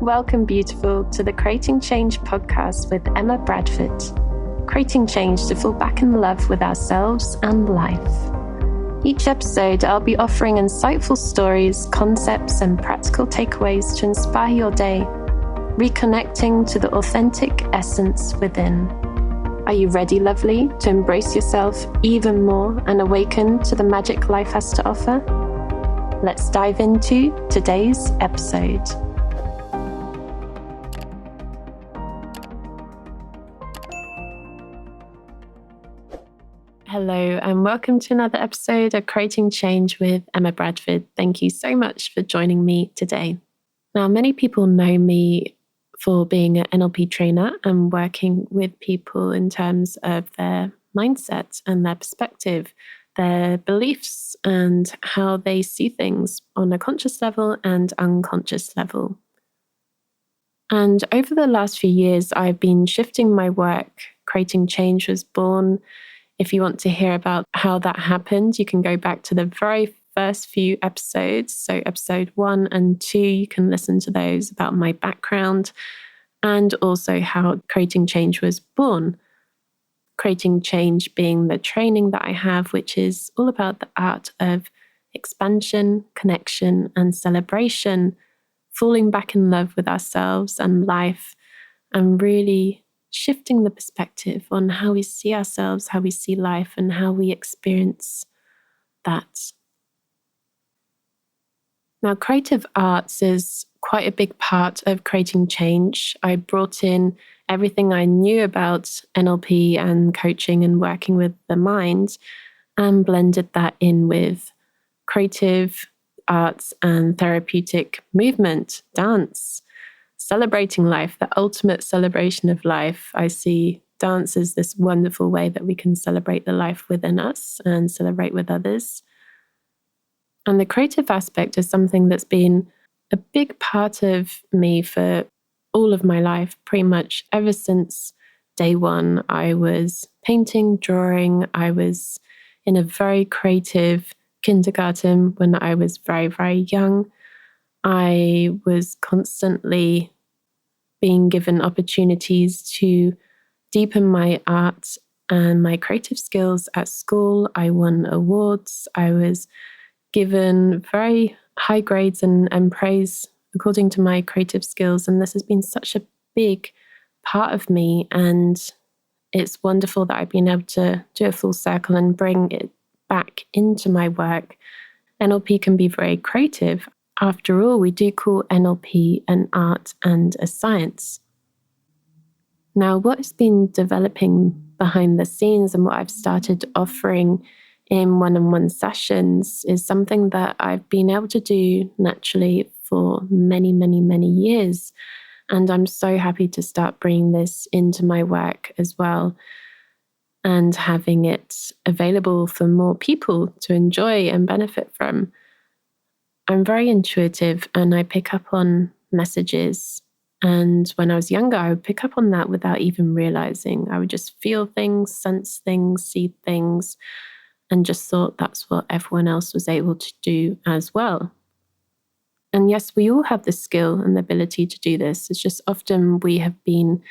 Welcome, beautiful, to the Creating Change podcast with Emma Bradford. Creating change to fall back in love with ourselves and life. Each episode, I'll be offering insightful stories, concepts, and practical takeaways to inspire your day, reconnecting to the authentic essence within. Are you ready, lovely, to embrace yourself even more and awaken to the magic life has to offer? Let's dive into today's episode. Hello, and welcome to another episode of Creating Change with Emma Bradford. Thank you so much for joining me today. Now, many people know me for being an NLP trainer and working with people in terms of their mindset and their perspective, their beliefs, and how they see things on a conscious level and unconscious level. And over the last few years, I've been shifting my work. Creating Change was born. If you want to hear about how that happened, you can go back to the very first few episodes. So episode 1 and 2, you can listen to those about my background and also how Creating Change was born. Creating Change being the training that I have, which is all about the art of expansion, connection, and celebration, falling back in love with ourselves and life, and really shifting the perspective on how we see ourselves, how we see life, and how we experience that. Now, creative arts is quite a big part of Creating Change. I brought in everything I knew about NLP and coaching and working with the mind and blended that in with creative arts and therapeutic movement, dance, celebrating life, the ultimate celebration of life. I see dance as this wonderful way that we can celebrate the life within us and celebrate with others. And the creative aspect is something that's been a big part of me for all of my life, pretty much ever since day one. I was painting, drawing. I was in a very creative kindergarten when I was very, very young. I was constantly being given opportunities to deepen my art and my creative skills at school. I won awards. I was given very high grades and praise according to my creative skills. And this has been such a big part of me. And it's wonderful that I've been able to do a full circle and bring it back into my work. NLP can be very creative. After all, we do call NLP an art and a science. Now, what has been developing behind the scenes and what I've started offering in one-on-one sessions is something that I've been able to do naturally for many, many, many years. And I'm so happy to start bringing this into my work as well and having it available for more people to enjoy and benefit from. I'm very intuitive and I pick up on messages. And when I was younger, I would pick up on that without even realizing. I would just feel things, sense things, see things, and just thought that's what everyone else was able to do as well. And yes, we all have the skill and the ability to do this. It's just often we have been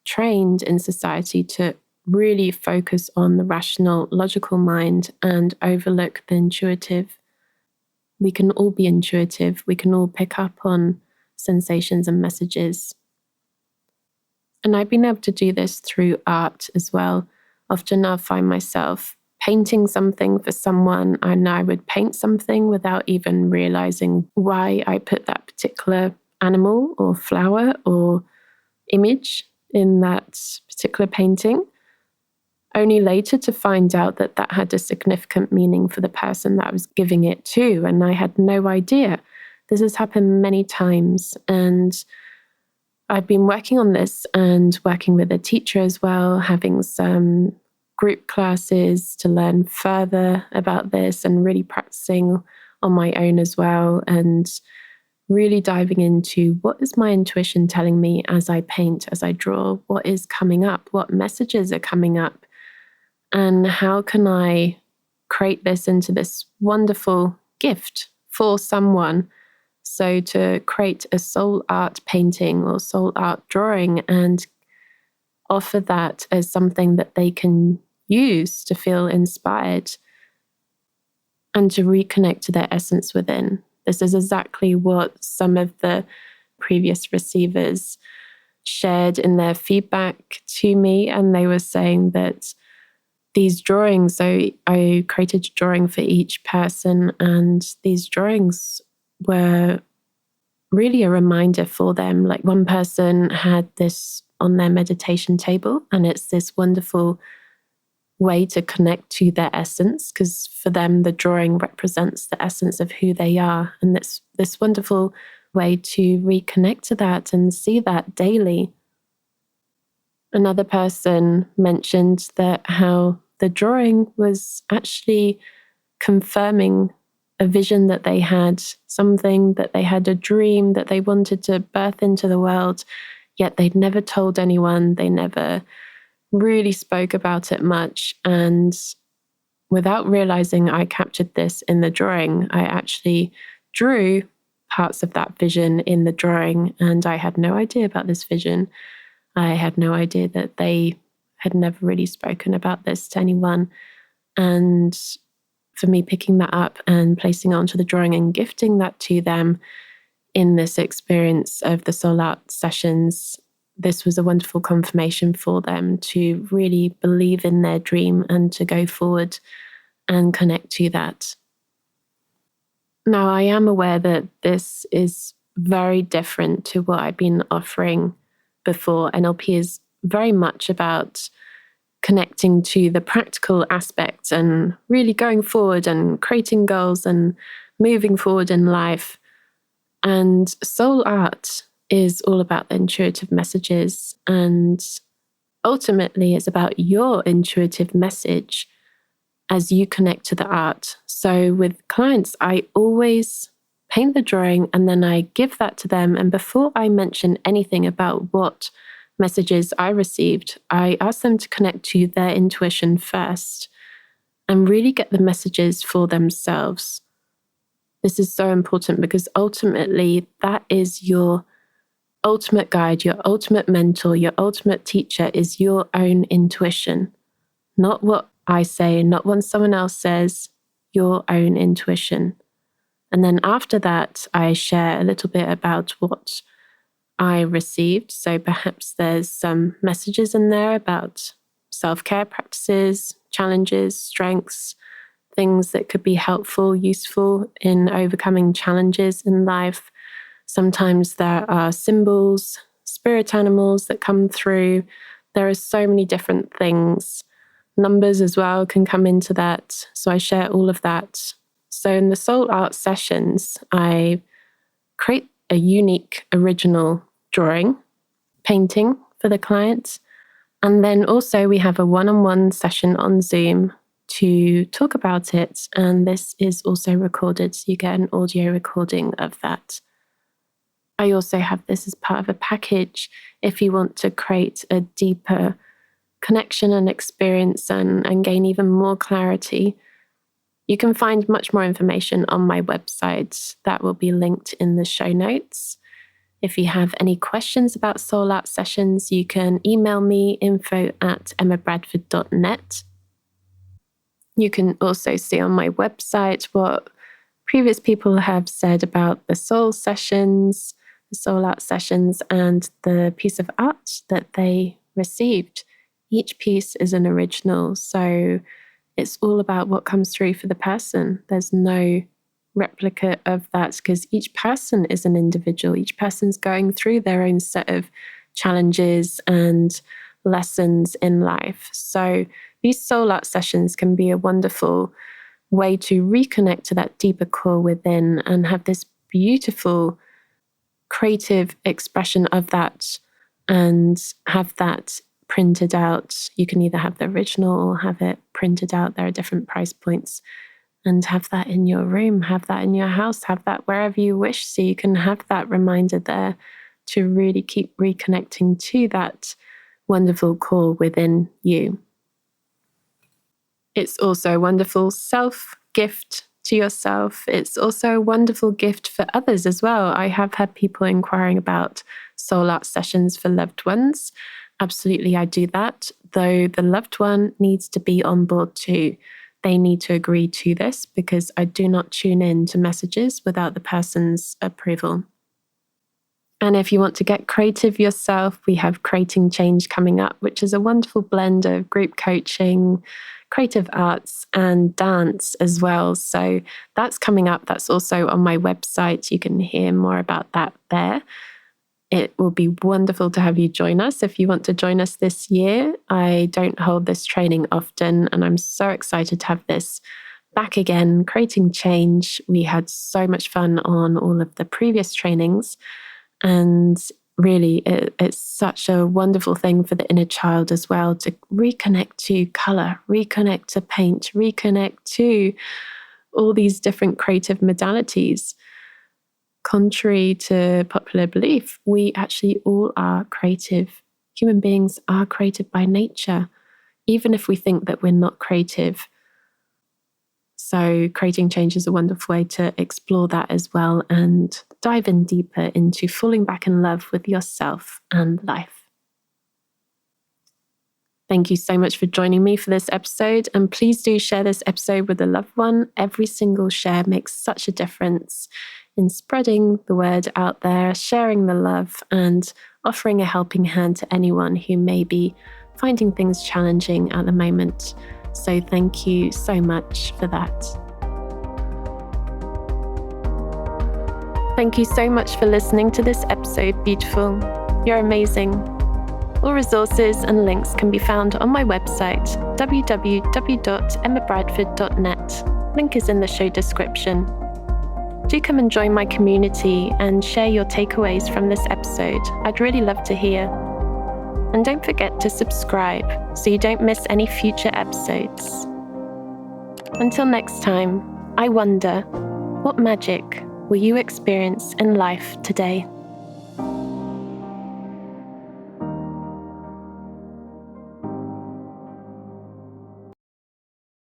trained in society to really focus on the rational, logical mind and overlook the intuitive. We can all be intuitive. We can all pick up on sensations and messages. And I've been able to do this through art as well. Often I'll find myself painting something for someone, and I would paint something without even realizing why I put that particular animal or flower or image in that particular painting. Only later to find out that that had a significant meaning for the person that I was giving it to, and I had no idea. This has happened many times, and I've been working on this and working with a teacher as well, having some group classes to learn further about this and really practicing on my own as well, and really diving into what is my intuition telling me as I paint, as I draw, what is coming up, what messages are coming up. And how can I create this into this wonderful gift for someone So to create a soul art painting or soul art drawing and offer that as something that they can use to feel inspired and to reconnect to their essence within. This is exactly what some of the previous receivers shared in their feedback to me. And they were saying that these drawings, so I created a drawing for each person, and these drawings were really a reminder for them. Like, one person had this on their meditation table, and it's this wonderful way to connect to their essence, because for them, the drawing represents the essence of who they are. And it's this wonderful way to reconnect to that and see that daily. Another person mentioned that how the drawing was actually confirming a vision that they had, something that they had, a dream that they wanted to birth into the world, yet they'd never told anyone. They never really spoke about it much. And without realizing I captured this in the drawing, I actually drew parts of that vision in the drawing, and I had no idea about this vision. I had no idea that they had never really spoken about this to anyone. And for me, picking that up and placing it onto the drawing and gifting that to them in this experience of the soul art sessions, this was a wonderful confirmation for them to really believe in their dream and to go forward and connect to that. Now, I am aware that this is very different to what I've been offering before. NLP is very much about connecting to the practical aspects and really going forward and creating goals and moving forward in life. And soul art is all about the intuitive messages. And ultimately, it's about your intuitive message as you connect to the art. So with clients, I always paint the drawing and then I give that to them. And before I mention anything about what messages I received, I ask them to connect to their intuition first and really get the messages for themselves. This is so important because ultimately that is your ultimate guide, your ultimate mentor, your ultimate teacher is your own intuition. Not what I say, not what someone else says, your own intuition. And then after that, I share a little bit about what I received. So perhaps there's some messages in there about self-care practices, challenges, strengths, things that could be helpful, useful in overcoming challenges in life. Sometimes there are symbols, spirit animals that come through. There are so many different things. Numbers as well can come into that. So I share all of that. So in the soul art sessions, I create a unique, original drawing, painting for the client. And then also we have a one-on-one session on Zoom to talk about it. And this is also recorded, so you get an audio recording of that. I also have this as part of a package if you want to create a deeper connection and experience and gain even more clarity. You can find much more information on my website that will be linked in the show notes. If you have any questions about soul art sessions, you can email me info@emmabradford.net. You can also see on my website what previous people have said about the soul sessions, the soul art sessions, and the piece of art that they received. Each piece is an original, so it's all about what comes through for the person. There's no replica of that because each person is an individual. Each person's going through their own set of challenges and lessons in life. So these soul art sessions can be a wonderful way to reconnect to that deeper core within and have this beautiful creative expression of that and have that printed out. You can either have the original or have it printed out. There are different price points. And have that in your room, have that in your house, have that wherever you wish. So you can have that reminder there to really keep reconnecting to that wonderful core within you. It's also a wonderful self-gift to yourself, it's also a wonderful gift for others as well. I have had people inquiring about soul art sessions for loved ones. Absolutely, I do that, though the loved one needs to be on board too. They need to agree to this because I do not tune in to messages without the person's approval. And if you want to get creative yourself, we have Creating Change coming up, which is a wonderful blend of group coaching, creative arts, and dance as well. So that's coming up. That's also on my website. You can hear more about that there. It will be wonderful to have you join us if you want to join us this year. I don't hold this training often, and I'm so excited to have this back again, Creating Change. We had so much fun on all of the previous trainings. And really, it's such a wonderful thing for the inner child as well to reconnect to color, reconnect to paint, reconnect to all these different creative modalities. Contrary to popular belief, we actually all are creative. Human beings are creative by nature, even if we think that we're not creative. So Creating Change is a wonderful way to explore that as well and dive in deeper into falling back in love with yourself and life. Thank you so much for joining me for this episode, and please do share this episode with a loved one. Every single share makes such a difference in spreading the word out there, sharing the love, and offering a helping hand to anyone who may be finding things challenging at the moment. So thank you so much for that. Thank you so much for listening to this episode, beautiful. You're amazing. All resources and links can be found on my website, www.emmabradford.net. Link is in the show description. Do come and join my community and share your takeaways from this episode. I'd really love to hear. And don't forget to subscribe so you don't miss any future episodes. Until next time, I wonder, what magic will you experience in life today?